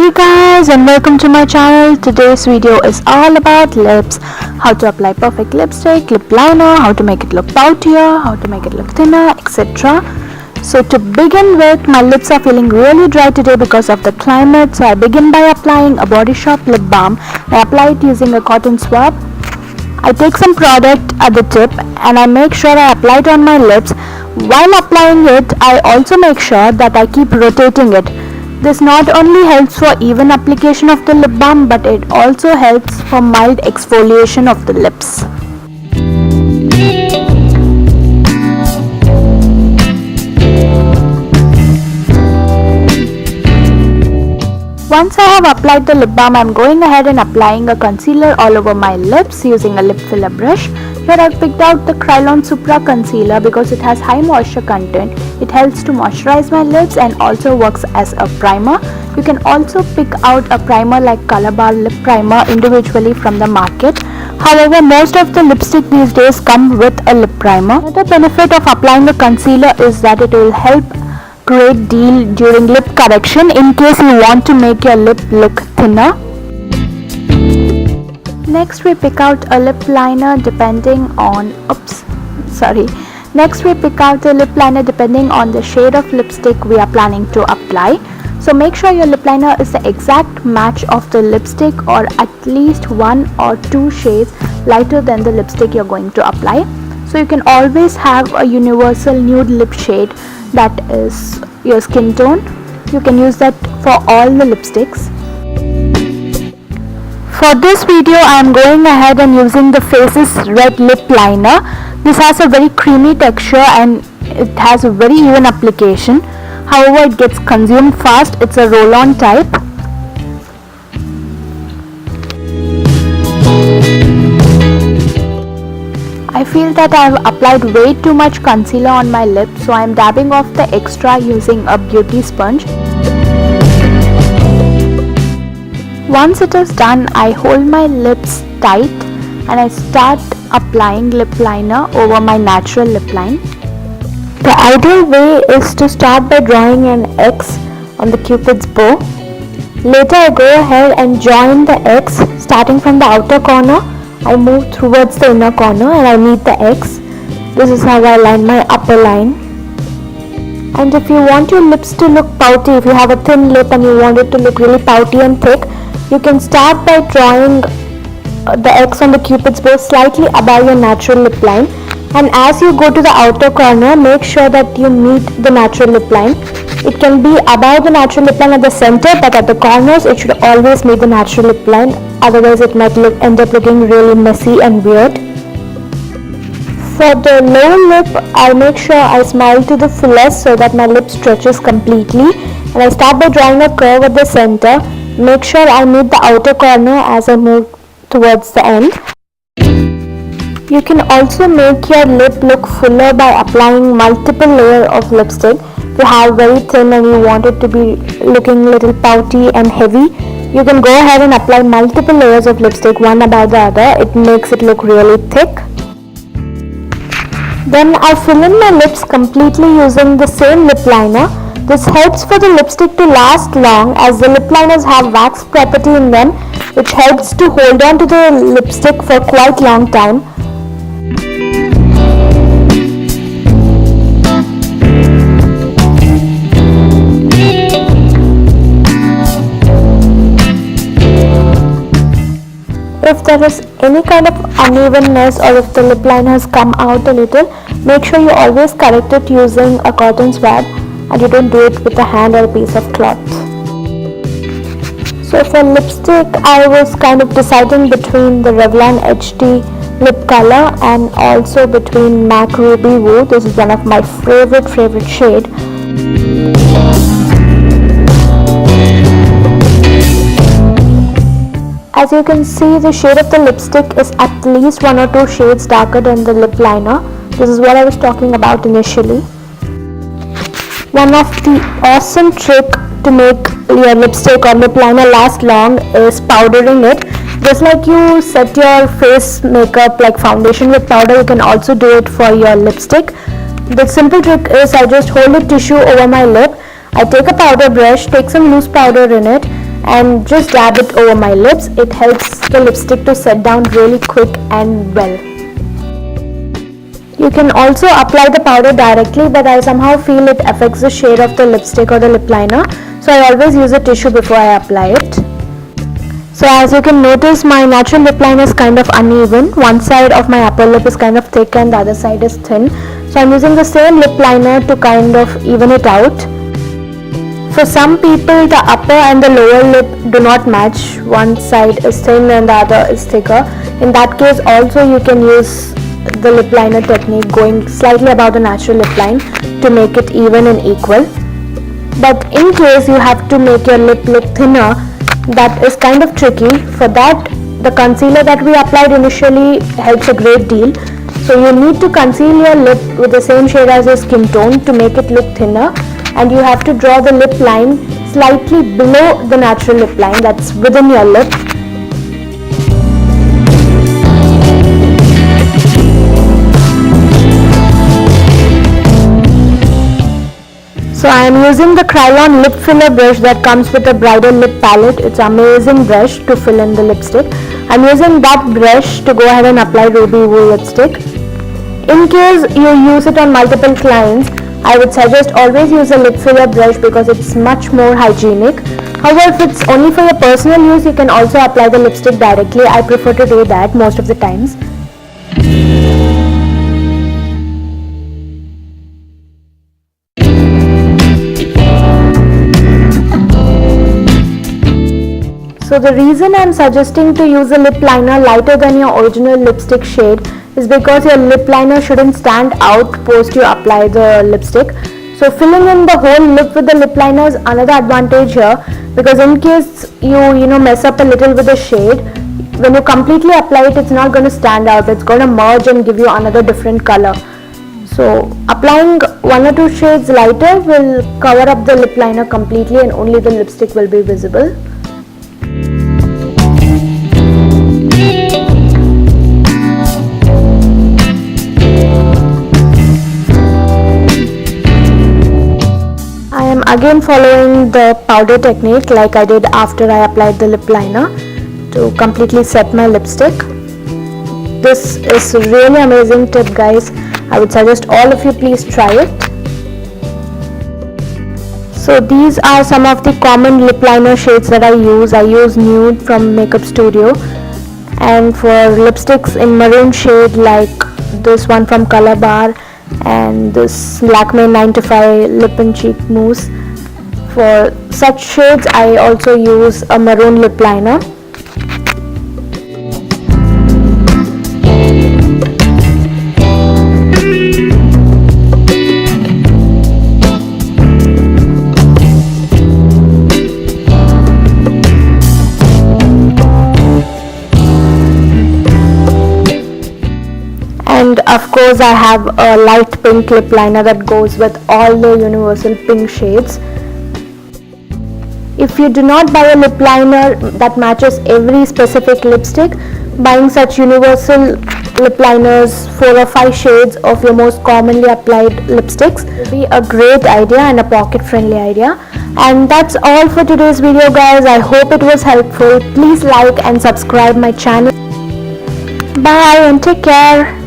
Hey guys, and welcome to my channel. Today's video is all about lips, how to apply perfect lipstick, lip liner, how to make it look poutier, how to make it look thinner, etc. So to begin with, my lips are feeling really dry today because of the climate, so I begin by applying a Body Shop lip balm. I apply it using a cotton swab. I take some product at the tip and I make sure I apply it on my lips. While applying it, I also make sure that I keep rotating it. This not only helps for even application of the lip balm, but it also helps for mild exfoliation of the lips. Once I have applied the lip balm, I am going ahead and applying a concealer all over my lips using a lip filler brush. Here I have picked out the Kryolan Supra concealer because it has high moisture content. It helps to moisturize my lips and also works as a primer. You can also pick out a primer like Colorbar lip primer individually from the market. However, most of the lipstick these days come with a lip primer. Another benefit of applying a concealer is that it will help great deal during lip correction in case you want to make your lip look thinner. Next we pick out a lip liner depending on Next we pick out the lip liner depending on the shade of lipstick we are planning to apply. So make sure your lip liner is the exact match of the lipstick or at least 1 or 2 shades lighter than the lipstick you're going to apply. So you can always have a universal nude lip shade that is your skin tone. You can use that for all the lipsticks. For this video I am going ahead and using the Faces Red Lip Liner. This has a very creamy texture and it has a very even application. However, it gets consumed fast. It's a roll-on type. I feel that I have applied way too much concealer on my lips, so I am dabbing off the extra using a beauty sponge. Once it is done, I hold my lips tight and I start applying lip liner over my natural lip line. The ideal way is to start by drawing an X on the Cupid's bow. Later I go ahead and join the X starting from the outer corner. I move towards the inner corner and I meet the X. This is how I line my upper line. And if you want your lips to look pouty, if you have a thin lip and you want it to look really pouty and thick, you can start by drawing the X on the Cupid's bow slightly above your natural lip line, and as you go to the outer corner, make sure that you meet the natural lip line. It can be above the natural lip line at the center, but at the corners it should always meet the natural lip line, otherwise it might end up looking really messy and weird. For the lower lip, I make sure I smile to the fullest so that my lip stretches completely, and I start by drawing a curve at the center. Make sure I meet the outer corner as I move towards the end. You can also make your lip look fuller by applying multiple layers of lipstick. If you have very thin and you want it to be looking a little pouty and heavy, you can go ahead and apply multiple layers of lipstick one above the other. It makes it look really thick. Then I fill in my lips completely using the same lip liner. This helps for the lipstick to last long as the lip liners have wax property in them, which helps to hold on to the lipstick for quite long time. If there is any kind of unevenness or if the lip liner has come out a little, make sure you always correct it using a cotton swab and you don't do it with a hand or a piece of cloth. So for lipstick, I was kind of deciding between the Revlon HD lip color and also between MAC Ruby Woo. This is one of my favorite shade. As you can see, the shade of the lipstick is at least 1 or 2 shades darker than the lip liner. This is what I was talking about initially. One of the awesome trick to make your lipstick or lip liner last long is powdering it. Just like you set your face makeup like foundation with powder, you can also do it for your lipstick. The simple trick is I just hold a tissue over my lip. I take a powder brush, take some loose powder in it and just dab it over my lips. It helps the lipstick to set down really quick and well. You can also apply the powder directly, but I somehow feel it affects the shade of the lipstick or the lip liner, so I always use a tissue before I apply it. So as you can notice, my natural lip liner is kind of uneven. One side of my upper lip is kind of thick and the other side is thin. So I'm using the same lip liner to kind of even it out. For some people, the upper and the lower lip do not match. One side is thin and the other is thicker. In that case also you can use the lip liner technique, going slightly above the natural lip line to make it even and equal. But in case you have to make your lip look thinner, that is kind of tricky. For that, the concealer that we applied initially helps a great deal. So you need to conceal your lip with the same shade as your skin tone to make it look thinner, and you have to draw the lip line slightly below the natural lip line, that's within your lip. So I am using the Krylon lip filler brush that comes with a bridal lip palette. It's an amazing brush to fill in the lipstick. I'm using that brush to go ahead and apply Ruby Woo lipstick. In case you use it on multiple clients, I would suggest always use a lip filler brush because it's much more hygienic. However, if it's only for your personal use, you can also apply the lipstick directly. I prefer to do that most of the times. So the reason I'm suggesting to use a lip liner lighter than your original lipstick shade is because your lip liner shouldn't stand out post you apply the lipstick. So filling in the whole lip with the lip liner is another advantage here, because in case you mess up a little with the shade, when you completely apply it, it's not going to stand out. It's going to merge and give you another different color. So applying one or two shades lighter will cover up the lip liner completely and only the lipstick will be visible. I am again following the powder technique like I did after I applied the lip liner to completely set my lipstick. This is a really amazing tip, guys. I would suggest all of you please try it. So these are some of the common lip liner shades that I use. I use Nude from Makeup Studio, and for lipsticks in maroon shade like this one from Color Bar and this Lakme 9 to 5 Lip and Cheek Mousse. For such shades I also use a maroon lip liner. And of course I have a light pink lip liner that goes with all the universal pink shades. If you do not buy a lip liner that matches every specific lipstick, buying such universal lip liners 4 or 5 shades of your most commonly applied lipsticks will be a great idea and a pocket friendly idea. And that's all for today's video, guys. I hope it was helpful. Please like and subscribe my channel. Bye and take care.